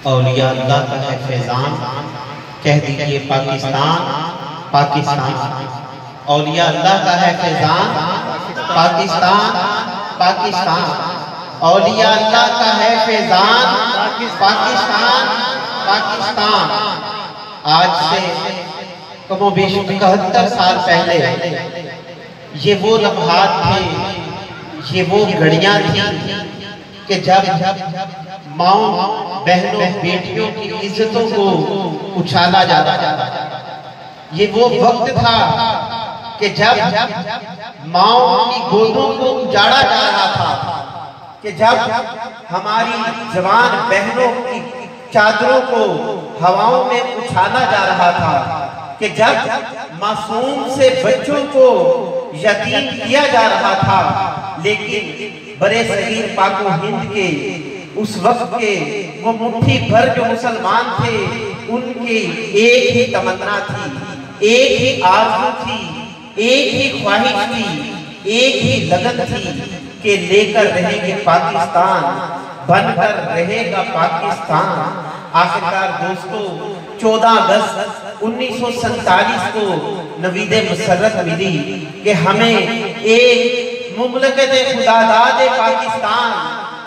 औलिया अल्लाह का है फैजान, कह दीजिए पाकिस्तान पाकिस्तान। औलिया अल्लाह का है फैजान, पाकिस्तान पाकिस्तान। औलिया अल्लाह का है फैजान, पाकिस्तान पाकिस्तान। आज से कमोबेश 71 साल पहले ये वो लम्हात थे, ये वो घड़ियां थी कि जब माओ बहनों बेटियों की इज्जतों को उछाला जा रहा था। ये वो वक्त था कि जब माओ की गोदों को उजाड़ा जा रहा था, कि जब हमारी जवान बहनों की चादरों को हवाओं में उछाला जा रहा था, कि जब मासूम से बच्चों को यतीम किया जा रहा था। लेकिन बड़े सगीर पाको हिंद के उस वक्त के वो मुट्ठी भर जो मुसलमान थे, उनकी एक ही तमन्ना थी, एक ही आरज़ू थी, एक ही ख्वाहिश थी, एक ही लगन थी कि लेकर रहेंगे पाकिस्तान, बनकर रहेगा पाकिस्तान। आखिरकार दोस्तों 14 अगस्त 1947 को नवीदे मसरत मिली कि हमें एक मुमलकत खुदादाद पाकिस्तान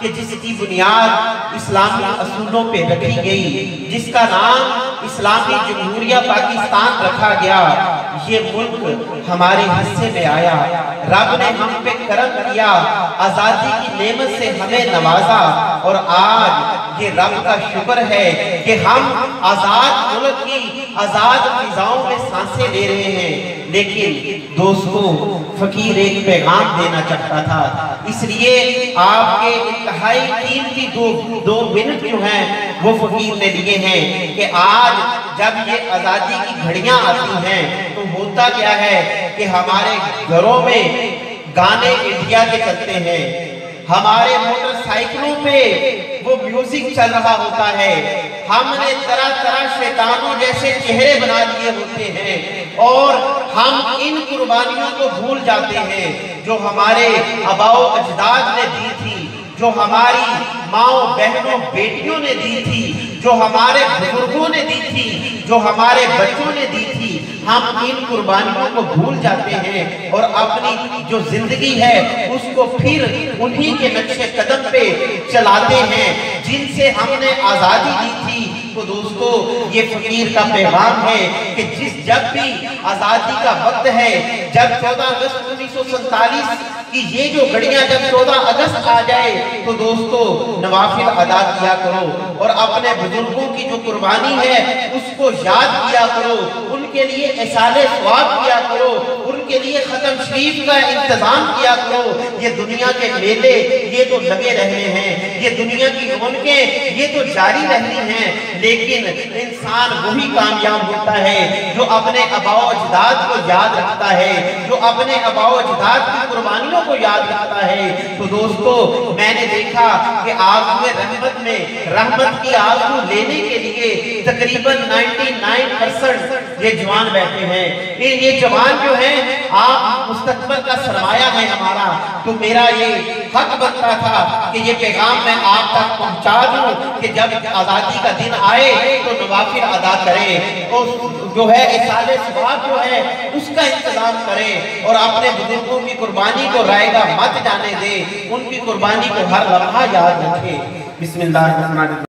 कि जिसकी बुनियाद इस्लामी असूलों पे रखी गई, जिसका नाम इस्लामी जमहूरिया पाकिस्तान रखा गया। ये मुल्क हमारे हिस्से में आया, रब ने हम पे करम किया, आज़ादी की नेमत से हमें नवाजा। और आज ये रब का शुक्र है कि हम आज़ाद मुल्क की आज़ाद फिजाओं में सांसें ले रहे हैं। लेकिन दोस्तों फकीर एक पैगाम देना चाहता था, इसलिए आपके इंतहाई कीमती दो मिनट जो हैं वो फकीर ने लिए हैं कि आज जब ये आज़ादी की घड़ियां आती हैं तो होता क्या है कि हमारे घरों में गाने इंडिया के चलते हैं, हमारे मोटरसाइकिलों पे वो म्यूजिक चल रहा होता है, हमने तरह तरह शैतानों जैसे चेहरे बना लिए होते हैं और हम इन कुर्बानियों को भूल जाते हैं जो हमारे आबाओ अजदाद ने दी थी, जो हमारी माओ बहनों बेटियों ने दी थी, जो हमारे बुजुर्गों ने दी थी, जो हमारे बच्चों ने दी थी। हम इन कुर्बानियों को भूल जाते हैं और अपनी जो जिंदगी है उसको फिर उन्हीं के नक्शे कदम पे चलाते हैं जिनसे हमने आज़ादी दी थी। तो दोस्तों ये फकीर का पैगाम है कि जब भी आज़ादी का वक्त है, जब 14 अगस्त 1947 कि ये जो घड़ियां जब 14 अगस्त आ जाए तो दोस्तों नवाफिल अदा किया करो और अपने बुजुर्गों की जो कुर्बानी है उसको याद किया करो, उनके लिए इसाले सवाब किया करो, उनके लिए खत्म शरीफ का इंतजाम किया करो। ये दुनिया के मेले ये तो लगे रहने हैं, ये दुनिया की रौनकें ये तो जारी रहनी हैं, लेकिन इंसान वही कामयाब होता है जो अपने आबाओ अजदाद को याद रखता है, जो अपने आबाओ अजदाद की कुर्बानियों को याद रखता है। तो दोस्तों मैंने देखा कि आग में रहमत की आग लेने के लिए तकरीबन 99% ये जवान बैठे हैं। ये जवान जो हैं आप मुस्तकबिल का सरमाया है हमारा। तो मेरा ये हक बनता था कि ये पैगाम मैं आप तक पहुंचा दूं कि जब आज़ादी का दिन आए तो नवाफिल अदा करें और जो है इसाले सवाब जो है उसका इंतजाम करें और अपने बुजुर्गों की कुर्बानी को रायगा मत जाने दे, उनकी कुर्बानी को हर लम्हा याद रखें। बिस्मिल्लाह।